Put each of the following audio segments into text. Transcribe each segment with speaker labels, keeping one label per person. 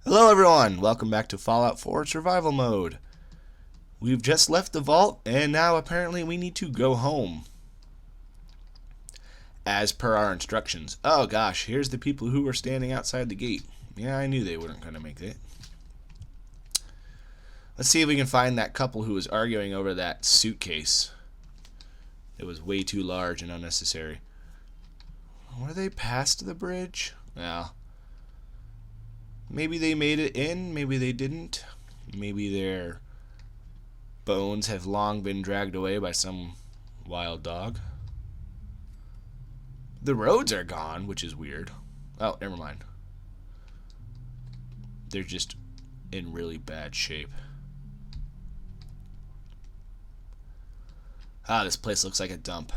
Speaker 1: Hello everyone, welcome back to Fallout 4 Survival Mode. We've just left the vault, and now apparently we need to go home. As per our instructions. Oh gosh, here's the people who were standing outside the gate. Yeah, I knew they weren't going to make it. Let's see if we can find that couple who was arguing over that suitcase. It was way too large and unnecessary. Were they past the bridge? Yeah. Maybe they made it in, maybe they didn't. Maybe their bones have long been dragged away by some wild dog. The roads are gone, which is weird. Oh, never mind. They're just in really bad shape. Ah, this place looks like a dump.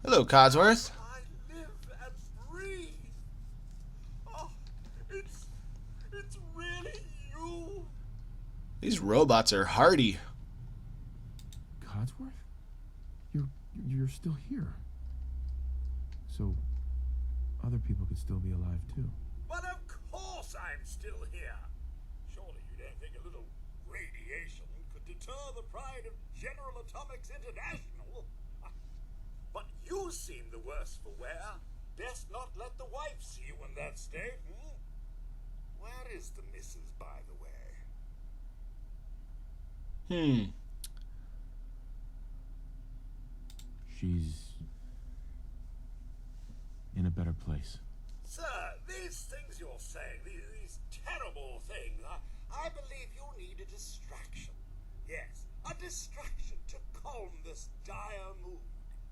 Speaker 1: Hello, Codsworth.
Speaker 2: I live and breathe. Oh, it's really you.
Speaker 1: These robots are hardy.
Speaker 3: Codsworth? You're still here. So other people could still be alive too.
Speaker 2: But of course I'm still here. Surely you don't think a little radiation could deter the pride of General Atomics International? But you seem the worse for wear. Best not let the wife see you in that state. Where is the missus, by the way?
Speaker 3: She's in a better place.
Speaker 2: Sir, these things you're saying, these terrible things, I believe you need a distraction. Yes, a distraction to calm this dire mood.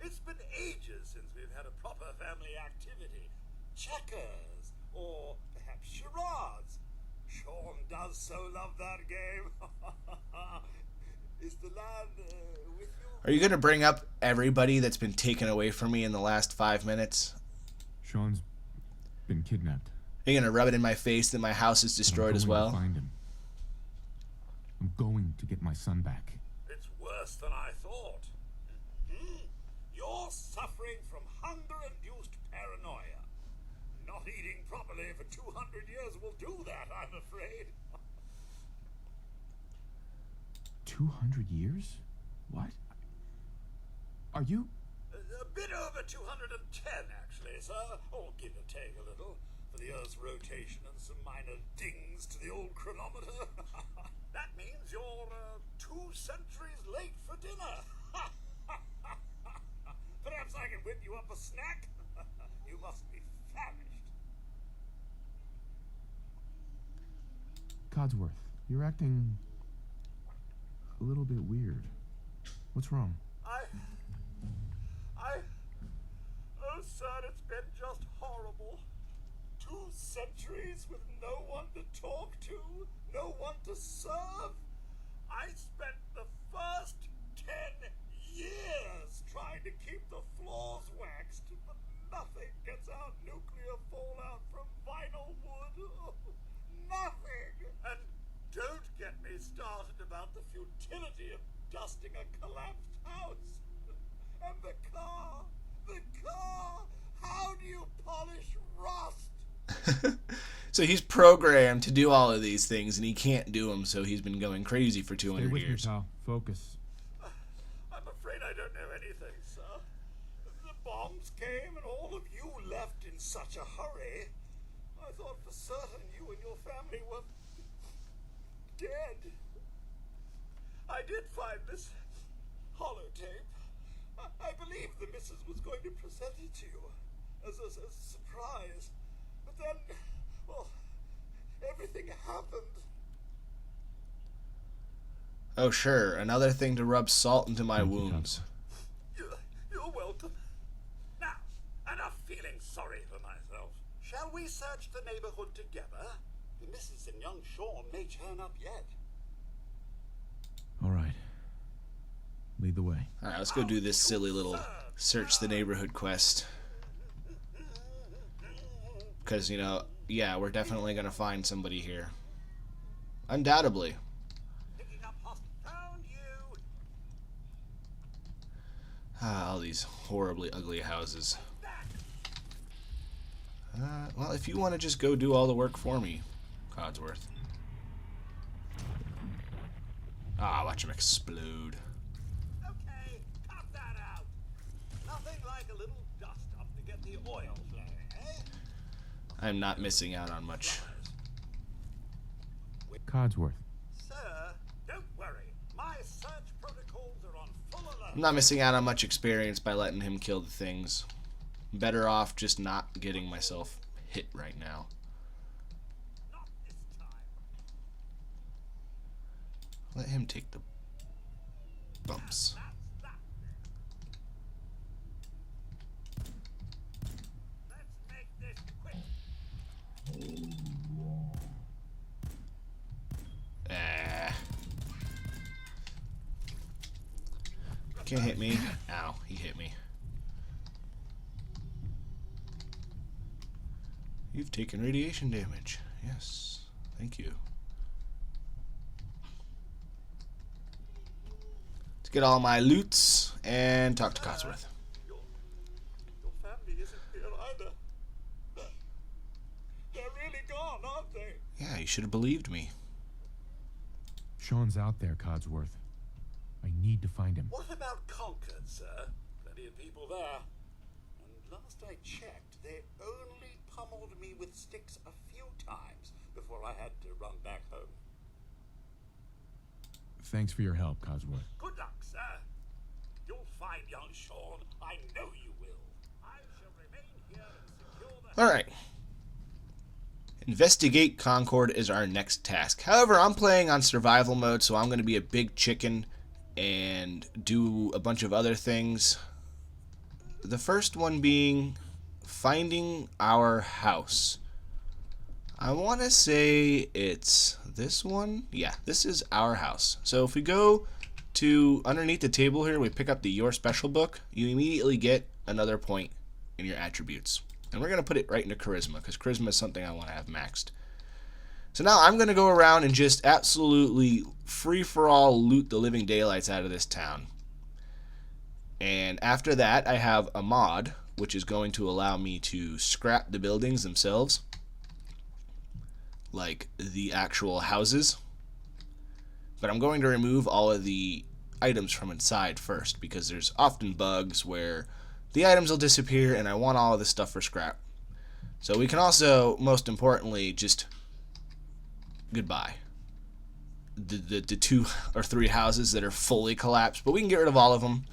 Speaker 2: It's been ages since we've had a proper family activity. Checkers, or perhaps charades. Sean does so love that game. Is the lad with you?
Speaker 1: Are you going to bring up everybody that's been taken away from me in the last 5 minutes?
Speaker 3: Sean's been kidnapped.
Speaker 1: Are you going to rub it in my face that my house is destroyed as well?
Speaker 3: I'm going to find him. I'm going to get my son back.
Speaker 2: It's worse than I thought. You're suffering from hunger-induced paranoia. Not eating properly for 200 years will do that, I'm afraid.
Speaker 3: 200 years? What? Are you?
Speaker 2: A bit over 210, actually, sir. Or give or take a little, for the Earth's rotation and some minor dings to the old chronometer. That means you're 2 centuries late for dinner. Perhaps I can whip you up a snack? You must be famished.
Speaker 3: Codsworth, you're acting a little bit weird. What's wrong?
Speaker 2: Oh, sir, it's been just horrible. 2 centuries with no one to talk to, no one to serve. I spent the first 10 years trying to keep the floors waxed, but nothing gets out nuclear fallout from vinyl wood. Nothing. And don't get me started about the futility of dusting a collapsed house. And the car. How do you polish rust?
Speaker 1: So he's programmed to do all of these things, and he can't do them, so he's been going crazy for 200
Speaker 3: Stay with
Speaker 1: years.
Speaker 3: me, pal. Focus.
Speaker 2: I'm afraid I don't know anything, sir. The bombs came and all of you left in such a hurry. I thought for certain you and your family were dead. I did find this holotape. I believe the missus was going to present it to you as a surprise. But then, well, everything happened.
Speaker 1: Oh sure, another thing to rub salt into my
Speaker 3: Thank you,
Speaker 1: wounds.
Speaker 2: You're welcome. Now, enough feeling sorry for myself. Shall we search the neighborhood together? The missus and young Sean may turn up yet.
Speaker 3: All right. Lead the way.
Speaker 1: Alright, let's go do this silly little search the neighborhood quest. Because, you know, yeah, we're definitely going to find somebody here. Undoubtedly.
Speaker 2: Picking up found you.
Speaker 1: Ah, all these horribly ugly houses. Well, if you want to just go do all the work for me, Codsworth. Ah, watch him explode.
Speaker 2: Okay, cut that out. Nothing like a little dust up to get the oil flowing, eh?
Speaker 1: I'm not missing out on much.
Speaker 3: Codsworth.
Speaker 2: Sir, don't worry. My search protocols are on full alert.
Speaker 1: I'm not missing out on much experience by letting him kill the things. I'm better off just not getting myself hit right now.
Speaker 2: Not this time.
Speaker 1: Let him take the bumps.
Speaker 2: That's that. Let's make this quick.
Speaker 1: Ah. Can't hit me. Ow, he hit me. You've taken radiation damage. Yes, thank you. Let's get all my loots and talk to Codsworth.
Speaker 2: Your family isn't here either. They're really gone, aren't they?
Speaker 1: Yeah, you should have believed me.
Speaker 3: Sean's out there, Codsworth. I need to find him.
Speaker 2: What about Concord, sir? Plenty of people there. And last I checked, they only pummeled me with sticks a few times before I had to run back home.
Speaker 3: Thanks for your help, Codsworth.
Speaker 2: Good luck, sir. You'll find young Sean. I know you will. I shall remain here and secure the...
Speaker 1: Alright. Investigate Concord is our next task. However, I'm playing on survival mode, so I'm going to be a big chicken and do a bunch of other things. The first one being finding our house. I want to say it's this one. Yeah, this is our house. So if we go to underneath the table here, we pick up the Your Special book, you immediately get another point in your attributes. And we're going to put it right into Charisma, because Charisma is something I want to have maxed. So now I'm going to go around and just absolutely free-for-all loot the living daylights out of this town. And after that, I have a mod, which is going to allow me to scrap the buildings themselves, like the actual houses. But I'm going to remove all of the items from inside first, because there's often bugs where the items will disappear, and I want all of this stuff for scrap. So we can also, most importantly, just goodbye. The 2 or 3 houses that are fully collapsed, but we can get rid of all of them.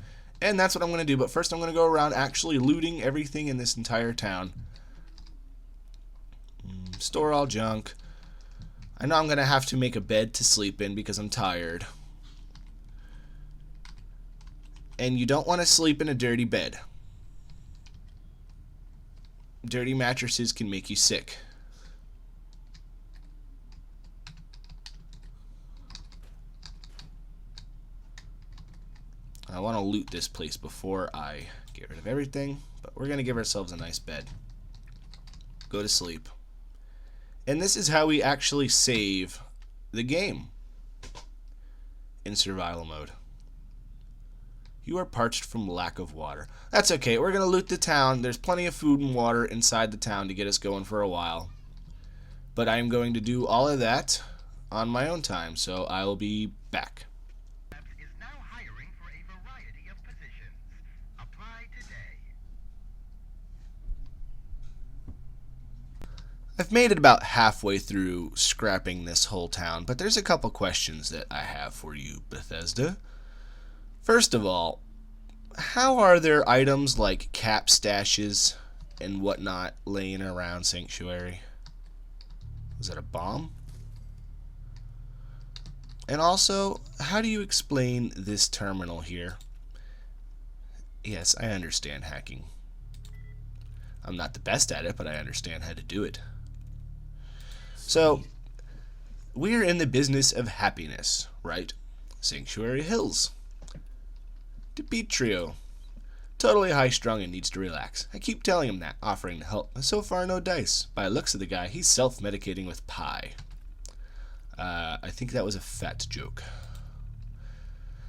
Speaker 1: And that's what I'm going to do. But first I'm going to go around actually looting everything in this entire town. Store all junk. I know I'm going to have to make a bed to sleep in because I'm tired. And you don't want to sleep in a dirty bed. Dirty mattresses can make you sick. I want to loot this place before I get rid of everything, but we're going to give ourselves a nice bed. Go to sleep. And this is how we actually save the game in survival mode. You are parched from lack of water. That's okay. We're going to loot the town. There's plenty of food and water inside the town to get us going for a while. But I'm going to do all of that on my own time, so I will be back.
Speaker 4: Is now hiring for a variety of positions. Apply today.
Speaker 1: I've made it about halfway through scrapping this whole town, but there's a couple questions that I have for you, Bethesda. First of all, how are there items like cap stashes and whatnot laying around Sanctuary? Was that a bomb? And also, how do you explain this terminal here? Yes, I understand hacking. I'm not the best at it, but I understand how to do it. So, we're in the business of happiness, right? Sanctuary Hills. DePietrio. Totally high-strung and needs to relax. I keep telling him that, offering to help, but so far no dice. By the looks of the guy, he's self-medicating with pie. I think that was a fat joke.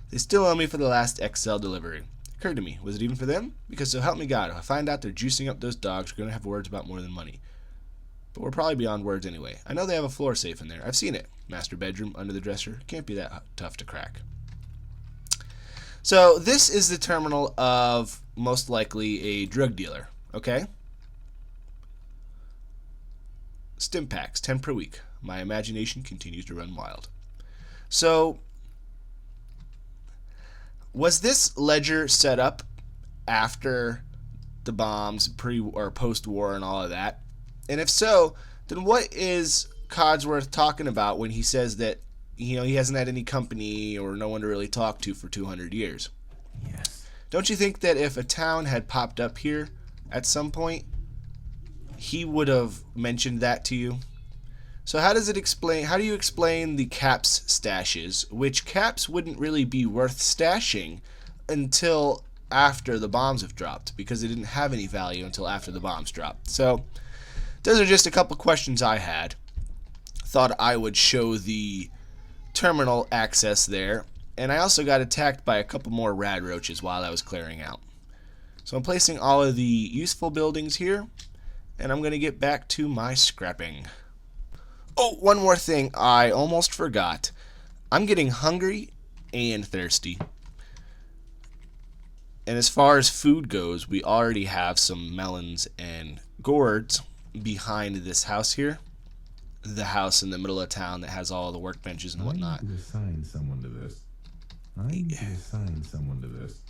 Speaker 1: They still owe me for the last XL delivery. Occurred to me, was it even for them? Because so help me God, if I find out they're juicing up those dogs, we're going to have words about more than money. but we're probably beyond words anyway. I know they have a floor safe in there. I've seen it. Master bedroom, under the dresser. Can't be that tough to crack. So this is the terminal of most likely a drug dealer, okay? Stim packs, 10 per week. My imagination continues to run wild. So, was this ledger set up after the bombs, pre or post-war and all of that? And if so, then what is Codsworth talking about when he says that, you know, he hasn't had any company or no one to really talk to for 200 years?
Speaker 3: Yes.
Speaker 1: Don't you think that if a town had popped up here at some point, he would have mentioned that to you? So how do you explain the Caps stashes, which Caps wouldn't really be worth stashing until after the bombs have dropped, because they didn't have any value until after the bombs dropped? So those are just a couple questions I had. Thought I would show the terminal access there, and I also got attacked by a couple more rad roaches while I was clearing out. So I'm placing all of the useful buildings here, and I'm going to get back to my scrapping. Oh, one more thing I almost forgot. I'm getting hungry and thirsty. And as far as food goes, we already have some melons and gourds behind this house here. The house in the middle of town that has all the workbenches and whatnot.
Speaker 3: I need to assign someone to this.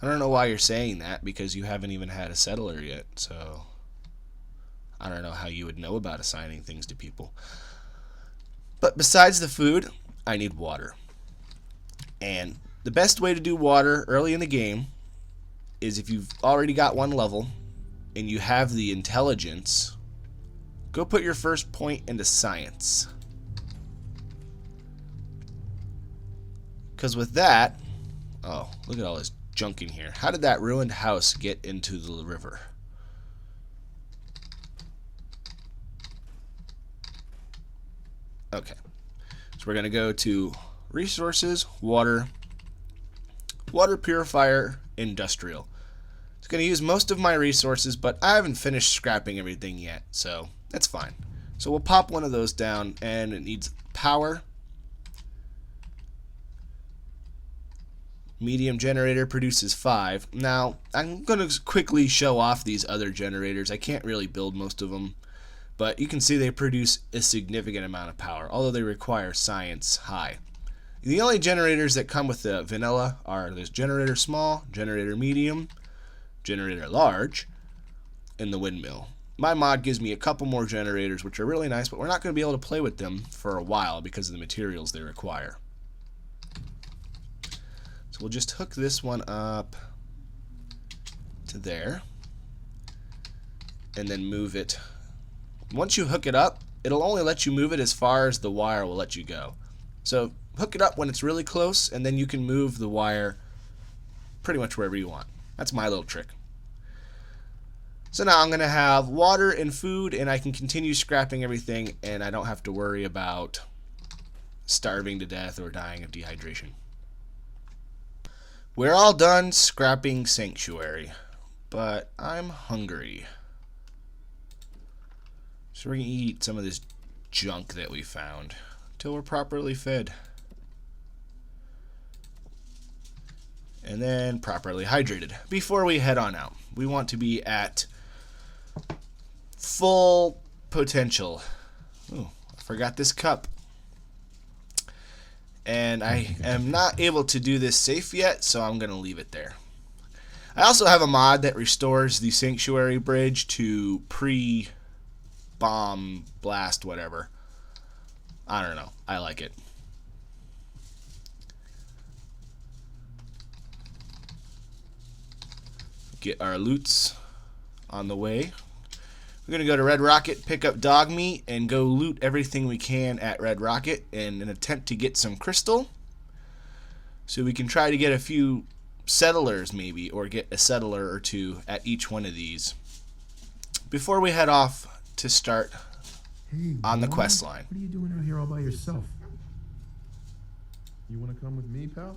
Speaker 1: I don't know why you're saying that, because you haven't even had a settler yet, so I don't know how you would know about assigning things to people. But besides the food, I need water. And the best way to do water early in the game is, if you've already got one level and you have the intelligence, go put your first point into science. Because with that, oh, look at all this junk in here. How did that ruined house get into the river? Okay, so we're going to go to resources, water purifier, industrial. It's going to use most of my resources, but I haven't finished scrapping everything yet, so that's fine. So we'll pop one of those down, and it needs power. Medium generator produces 5. Now, I'm going to quickly show off these other generators. I can't really build most of them, but you can see they produce a significant amount of power, although they require science high. The only generators that come with the vanilla are this generator small, generator medium, generator large, and the windmill. My mod gives me a couple more generators, which are really nice, but we're not going to be able to play with them for a while because of the materials they require. So we'll just hook this one up to there, and then move it. Once you hook it up, it'll only let you move it as far as the wire will let you go. So hook it up when it's really close, and then you can move the wire pretty much wherever you want. That's my little trick. So now I'm going to have water and food, and I can continue scrapping everything, and I don't have to worry about starving to death or dying of dehydration. We're all done scrapping Sanctuary, but I'm hungry. So we're going to eat some of this junk that we found until we're properly fed. And then properly hydrated. Before we head on out, we want to be at full potential. Ooh, I forgot this cup. And I am not able to do this safe yet, so I'm going to leave it there. I also have a mod that restores the Sanctuary Bridge to pre-bomb blast, whatever. I don't know. I like it. Get our loots on the way. We're going to go to Red Rocket, pick up dog meat, and go loot everything we can at Red Rocket in an attempt to get some crystal. So we can try to get a few settlers maybe, or get a settler or two at each one of these before we head off to start on the quest line.
Speaker 3: What are you doing out here all by yourself? You want to come with me, pal?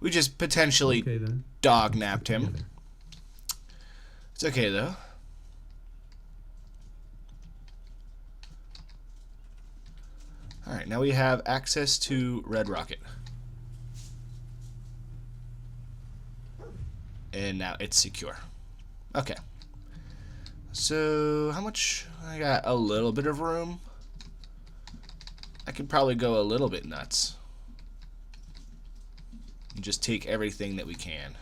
Speaker 1: We just potentially
Speaker 3: Okay, then.
Speaker 1: dog napped him.
Speaker 3: Together.
Speaker 1: It's okay though. Alright, now we have access to Red Rocket. And now it's secure. Okay. So, how much? I got a little bit of room. I could probably go a little bit nuts. And just take everything that we can.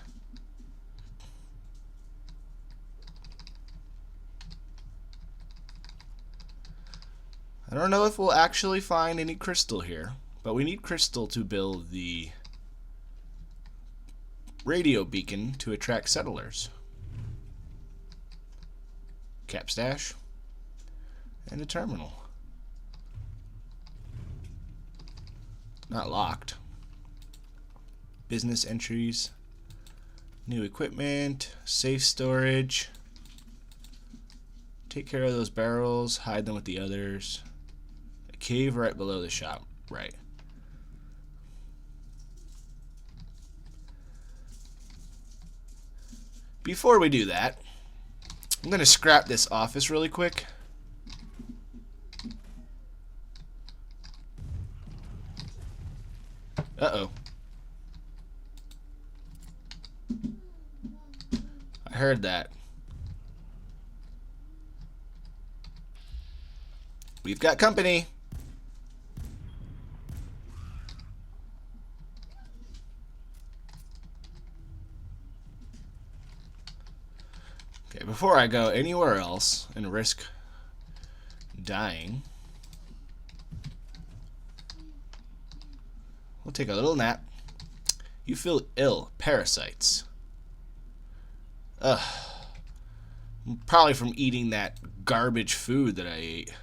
Speaker 1: I don't know if we'll actually find any crystal here, but we need crystal to build the radio beacon to attract settlers. Capstash and a terminal. Not locked. Business entries, new equipment, safe storage. Take care of those barrels, hide them with the others. A cave right below the shop, right. Before we do that, I'm going to scrap this office really quick. Uh-oh. I heard that. We've got company. Okay, before I go anywhere else and risk dying, we'll take a little nap. You feel ill. Parasites. Ugh. Probably from eating that garbage food that I ate.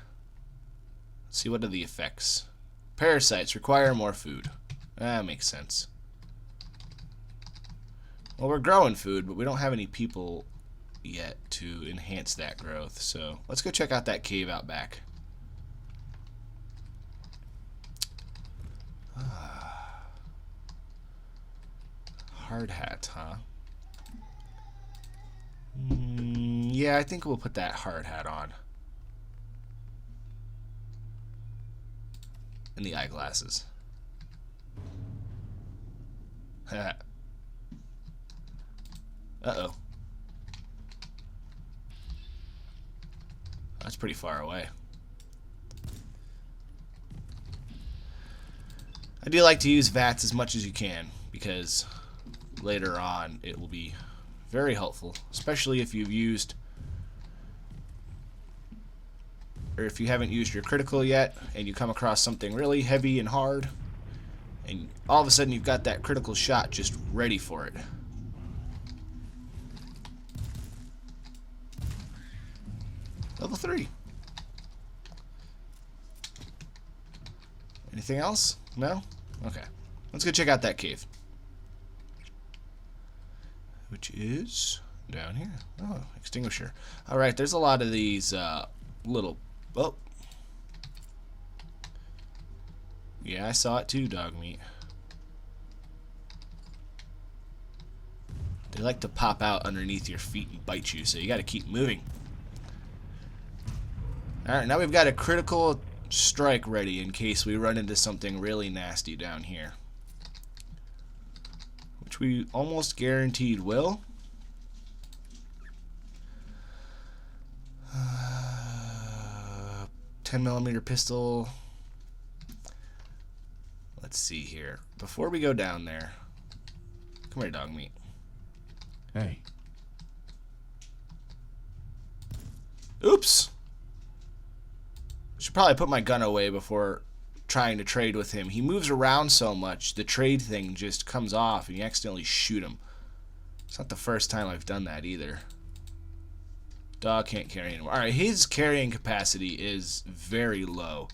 Speaker 1: Let's see, what are the effects? Parasites require more food. That makes sense. Well, we're growing food, but we don't have any people yet to enhance that growth. So let's go check out that cave out back. Hard hat, huh? Yeah, I think we'll put that hard hat on. And the eyeglasses. Uh-oh. That's pretty far away. I do like to use VATS as much as you can, because later on it will be very helpful, especially if you've used, or if you haven't used your critical yet and you come across something really heavy and hard and all of a sudden you've got that critical shot just ready for it. Level 3. Anything else? No? Okay. Let's go check out that cave. Which is down here. Oh, extinguisher. Alright, there's a lot of these little... Oh. Yeah, I saw it too, dog meat. They like to pop out underneath your feet and bite you, so you gotta keep moving. Alright, now we've got a critical strike ready in case we run into something really nasty down here. Which we almost guaranteed will. 10mm pistol. Let's see here. Before we go down there, come here, dog meat.
Speaker 3: Hey.
Speaker 1: Oops. Should probably put my gun away before trying to trade with him. He moves around so much, the trade thing just comes off and you accidentally shoot him. It's not the first time I've done that either. Dog can't carry anymore. Alright, his carrying capacity is very low.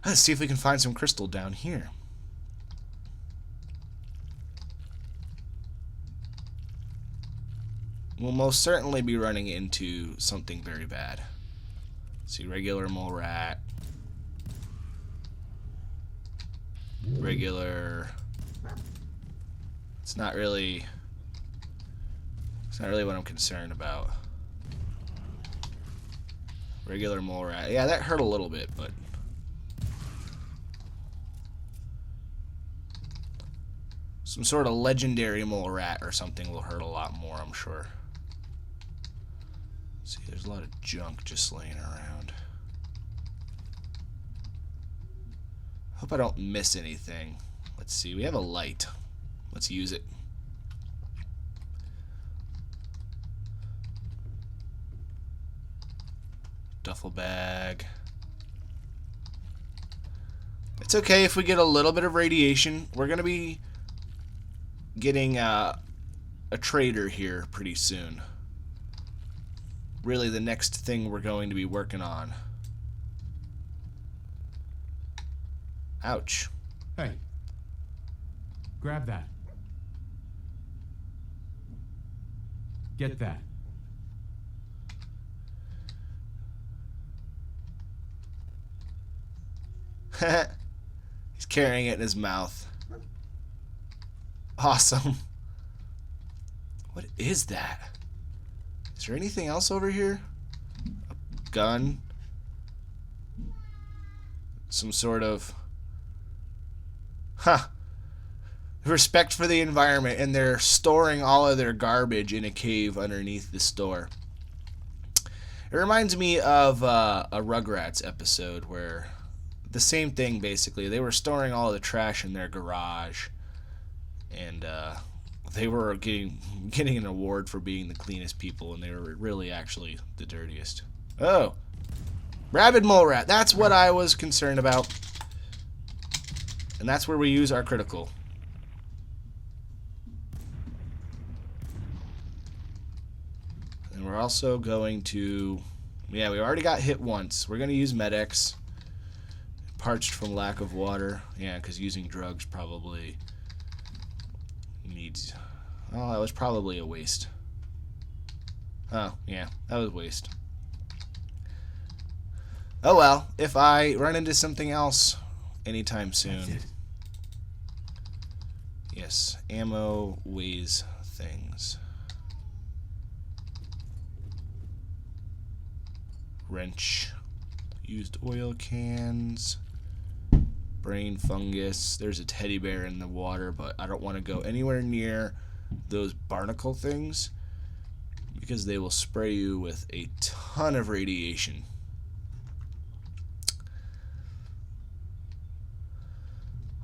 Speaker 1: Let's see if we can find some crystal down here. We'll most certainly be running into something very bad. Let's see, regular mole rat. Regular... It's not really It's not really what I'm concerned about. Regular mole rat. Yeah, that hurt a little bit, but... some sort of legendary mole rat or something will hurt a lot more, I'm sure. See, there's a lot of junk just laying around. Hope I don't miss anything. Let's see, we have a light. Let's use it. Duffel bag. It's okay if we get a little bit of radiation. We're going to be getting a trader here pretty soon. Really the next thing we're going to be working on. Ouch.
Speaker 3: Hey. Grab that. Get that.
Speaker 1: He's carrying it in his mouth. Awesome. What is that? Is there anything else over here? A gun? Some sort of... Huh. Respect for the environment, and they're storing all of their garbage in a cave underneath the store. It reminds me of a Rugrats episode where the same thing, basically. They were storing all of the trash in their garage, and they were getting an award for being the cleanest people, and they were really actually the dirtiest. Oh! Rabid mole rat. That's what I was concerned about. And that's where we use our critical. And we're also going to... yeah, we already got hit once. We're going to use Med-X. Parched from lack of water. Yeah, because using drugs probably needs... oh, that was probably a waste. Oh, yeah, that was a waste. Oh well, if I run into something else anytime soon. Yes, ammo weighs things. Wrench. Used oil cans. Brain fungus. There's a teddy bear in the water, but I don't want to go anywhere near those barnacle things because they will spray you with a ton of radiation.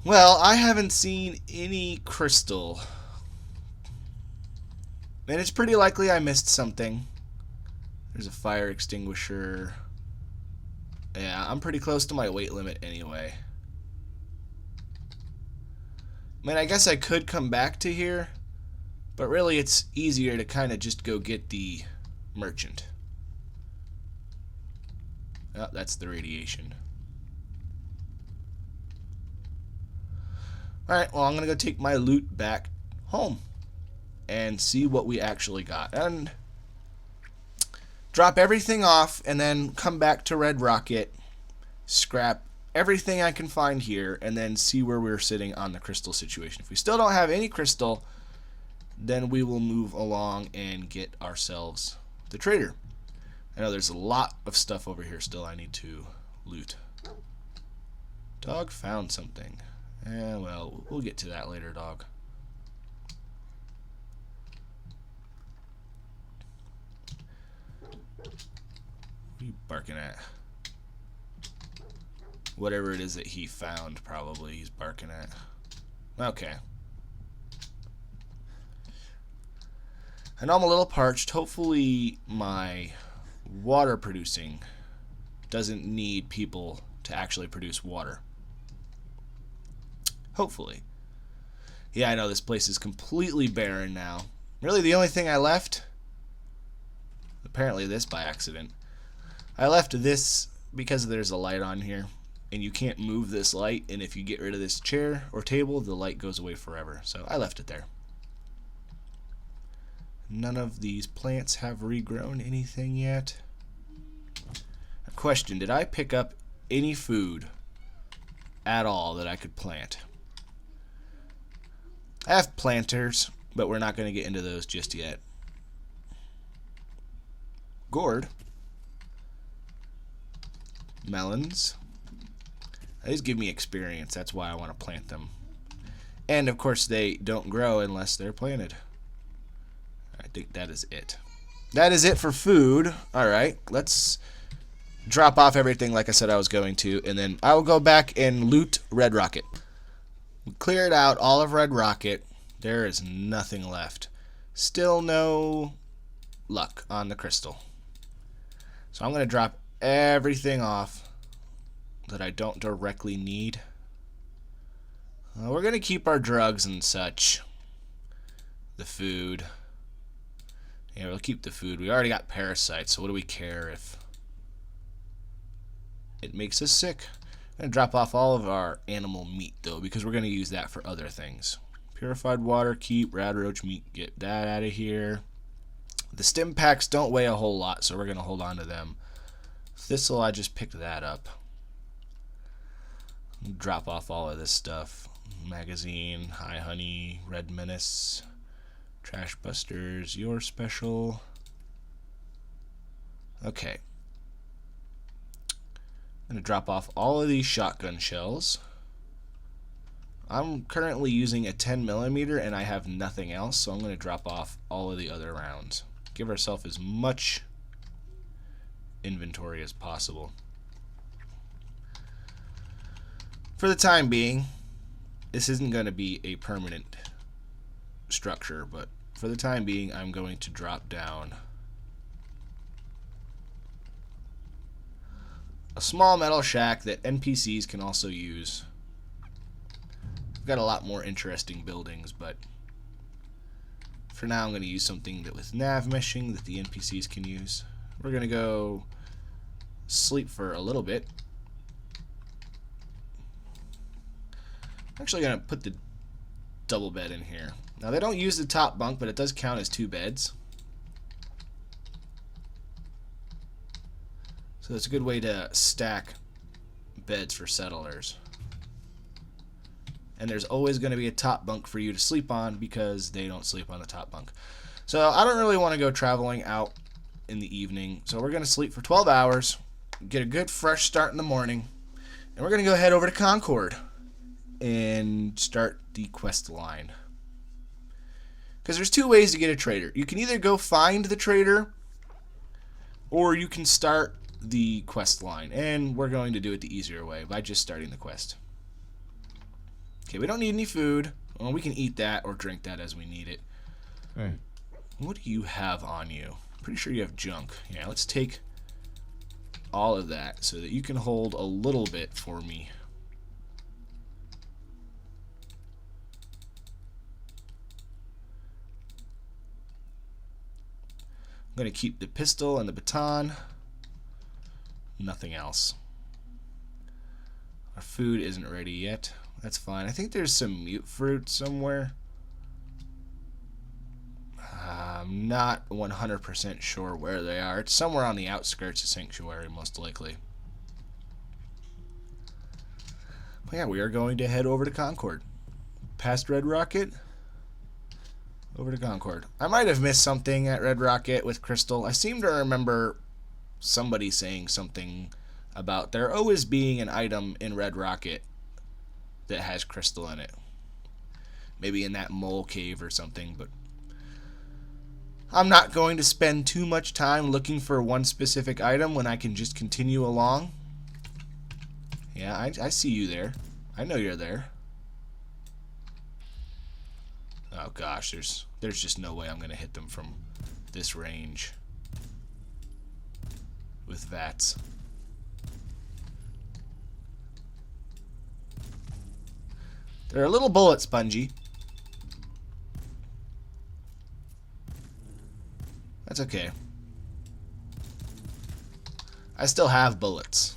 Speaker 1: Well, I haven't seen any crystal. And it's pretty likely I missed something. There's a fire extinguisher. Yeah, I'm pretty close to my weight limit anyway. I mean, I guess I could come back to here, but really it's easier to kind of just go get the merchant. Oh, that's the radiation. Alright, well, I'm going to go take my loot back home and see what we actually got. And drop everything off and then come back to Red Rocket, scrap everything I can find here, and then see where we're sitting on the crystal situation. If we still don't have any crystal, then we will move along and get ourselves the trader. I know there's a lot of stuff over here still I need to loot. Dog found something. Well, we'll get to that later, dog. What are you barking at? Whatever it is that he found, probably, he's barking at. Okay. I know I'm a little parched. Hopefully my water producing doesn't need people to actually produce water. Hopefully. Yeah, I know this place is completely barren now. Really, the only thing I left... apparently this by accident. I left this because there's a light on here. And you can't move this light. And if you get rid of this chair or table, the light goes away forever. So I left it there. None of these plants have regrown anything yet. A question, did I pick up any food at all that I could plant? I have planters, but we're not going to get into those just yet. gourd. Melons. These give me experience. That's why I want to plant them. And, of course, they don't grow unless they're planted. I think that is it. That is it for food. Alright, let's drop off everything like I said I was going to, and then I will go back and loot Red Rocket. We cleared out all of Red Rocket. There is nothing left. Still no luck on the crystal. So I'm going to drop everything off that I don't directly need. We're going to keep our drugs and such. The food. Yeah, we'll keep the food. We already got parasites, so what do we care if it makes us sick? I'm going to drop off all of our animal meat, though, because we're going to use that for other things. Purified water, keep. Rad roach meat, get that out of here. The stim packs don't weigh a whole lot, so we're going to hold on to them. Thistle, I just picked that up. Drop off all of this stuff. Magazine, High Honey, Red Menace, Trash Busters, Your Special. Okay. I'm going to drop off all of these shotgun shells. I'm currently using a 10mm and I have nothing else, so I'm going to drop off all of the other rounds. Give ourselves as much inventory as possible. For the time being, this isn't going to be a permanent structure, but for the time being, I'm going to drop down a small metal shack that NPCs can also use. I've got a lot more interesting buildings, but for now I'm going to use something that with nav meshing that the NPCs can use. We're going to go sleep for a little bit. I'm actually going to put the double bed in here. Now they don't use the top bunk, but it does count as 2 beds. So it's a good way to stack beds for settlers. And there's always going to be a top bunk for you to sleep on because they don't sleep on the top bunk. So I don't really want to go traveling out in the evening. So we're going to sleep for 12 hours, get a good fresh start in the morning, and we're going to go head over to Concord and start the quest line. Because there's 2 ways to get a trader. You can either go find the trader, or you can start the quest line. And we're going to do it the easier way by just starting the quest. Okay, we don't need any food. Well, we can eat that or drink that as we need it.
Speaker 3: Hey.
Speaker 1: What do you have on you? Pretty sure you have junk. Yeah, let's take all of that so that you can hold a little bit for me. I'm going to keep the pistol and the baton. Nothing else. Our food isn't ready yet. That's fine. I think there's some mute fruit somewhere. I'm not 100% sure where they are. It's somewhere on the outskirts of Sanctuary, most likely. But yeah, we are going to head over to Concord. Past Red Rocket. Over to Concord. I might have missed something at Red Rocket with Crystal. I seem to remember somebody saying something about there always being an item in Red Rocket that has crystal in it. Maybe in that mole cave or something, but I'm not going to spend too much time looking for one specific item when I can just continue along. Yeah, I see you there. I know you're there. Oh gosh, there's just no way I'm gonna hit them from this range with VATS. They're a little bullet spongy. That's okay. I still have bullets.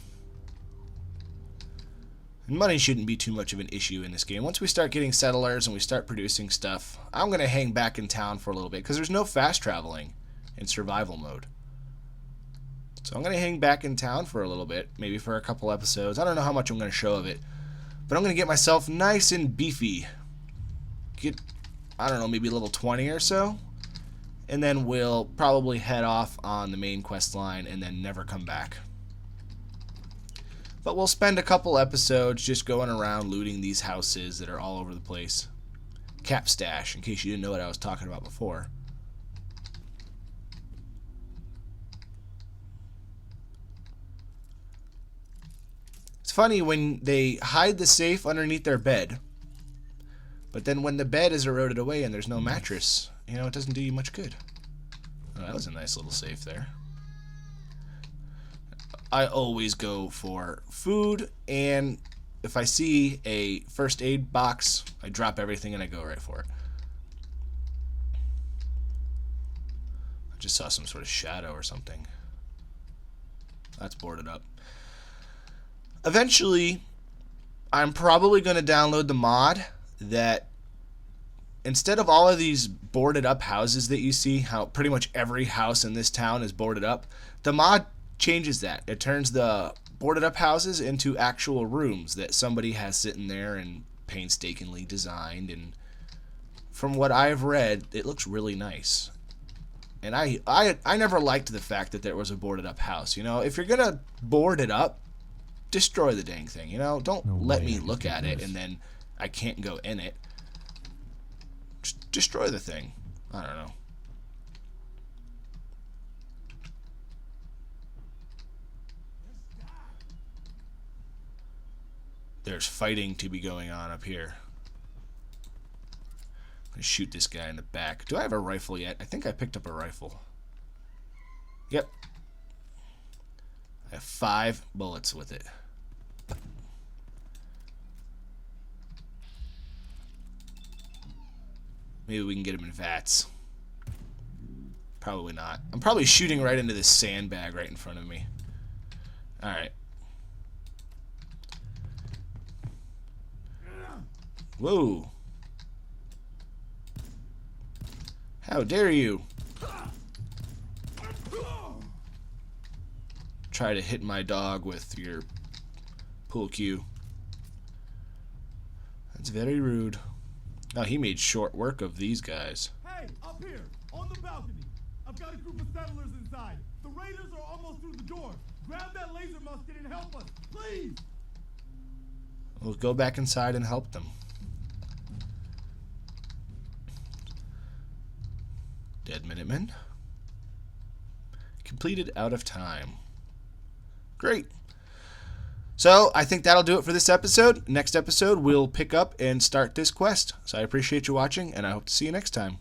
Speaker 1: And money shouldn't be too much of an issue in this game. Once we start getting settlers and we start producing stuff, I'm going to hang back in town for a little bit because there's no fast traveling in survival mode. So I'm going to hang back in town for a little bit, maybe for a couple episodes. I don't know how much I'm going to show of it, but I'm going to get myself nice and beefy. Get, I don't know, maybe level 20 or so. and then we'll probably head off on the main quest line and then never come back. But we'll spend a couple episodes just going around looting these houses that are all over the place. Cap stash, in case you didn't know what I was talking about before. It's funny when they hide the safe underneath their bed, but then when the bed is eroded away and there's no mattress, you know, it doesn't do you much good. Oh, that was a nice little safe there. I always go for food, and if I see a first aid box, I drop everything and I go right for it. I just saw some sort of shadow or something. That's boarded up. Eventually, I'm probably going to download the mod that instead of all of these boarded up houses that you see, how pretty much every house in this town is boarded up, the mod changes that. It turns the boarded up houses into actual rooms that somebody has sitting there and painstakingly designed, and from what I've read, it looks really nice. And I never liked the fact that there was a boarded up house. You know, if you're gonna board it up, destroy the dang thing. You know, don't let me look at it and then I can't go in it. Just destroy the thing. I don't know. There's fighting to be going on up here. I'm gonna shoot this guy in the back. Do I have a rifle yet? I think I picked up a rifle. Yep. I have 5 bullets with it. Maybe we can get him in VATS. Probably not. I'm probably shooting right into this sandbag right in front of me. Alright. Whoa. How dare you try to hit my dog with your pool cue. That's very rude. Oh, he made short work of these guys.
Speaker 2: Hey, up here, on the balcony. I've got a group of settlers inside. The raiders are almost through the door. Grab that laser musket and help us, please.
Speaker 1: We'll go back inside and help them. Dead Minutemen. Completed out of time. Great. So, I think that'll do it for this episode. Next episode, we'll pick up and start this quest. So I appreciate you watching, and I hope to see you next time.